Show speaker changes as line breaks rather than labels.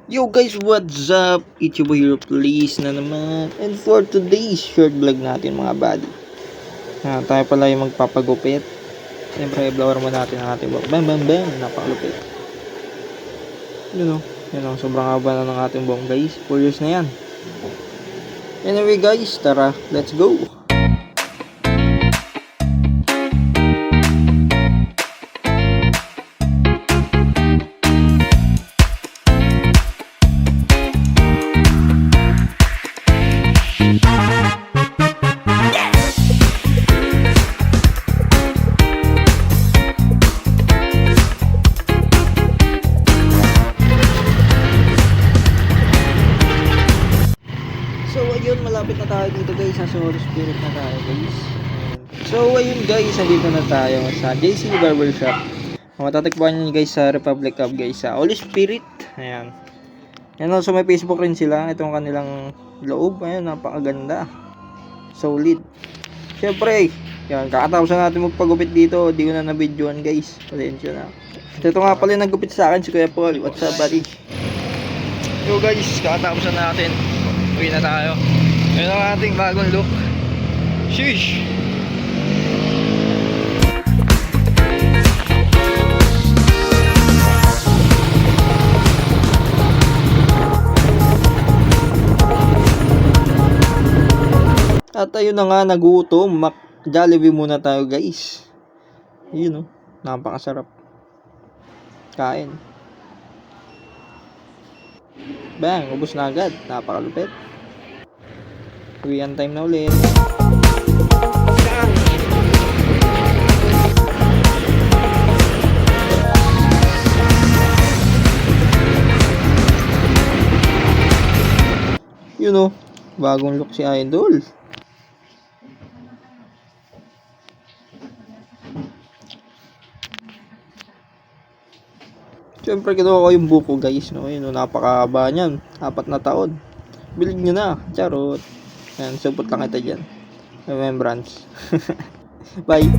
Yo guys, what's up? It's your boy Hero Please na naman. And for today's short vlog natin mga buddy, tayo pala yung magpapagupit. Siyempre, blower mo natin ang ating buhok. Bam bam bam, napakalupit. Yun o, sobrang haba na ng ating buhok guys. 4 years na yan. Anyway guys, tara, let's go. So ayun, malapit na tayo dito guys, sa Holy Spirit na tayo guys. So ayun guys, nandito na tayo sa JC Barbershop. Matatagpuan nyo guys sa Republic Hub guys, sa Holy Spirit. Ayan. Yan also, may Facebook rin sila. Itong kanilang loob, ayun, napakaganda. Solid. Siyempre, yan, kakatapos na natin magpagupit dito. Di ko na na-videoan guys. Pasensya na. Ito nga pala yung naggupit sa akin, si Kuya Paul. What's up buddy? Yo guys, kakatapos na natin. Uwi na tayo. Ayun ang ating bagong look. Sheesh! At ayun na nga, nagutom. Jollibee muna tayo guys. Yun o, napakasarap. Kain. Bang, ubos na agad. Napakalupit. Uwian time na ulit. You know, bagong look si Idol. Siyempre kinuha ko yung buko guys, no? Yun, no, napakahaba niyan. 4 na taon. Bilig nyo na. Charot. Yan, support lang kita dyan. Remembrance. Bye.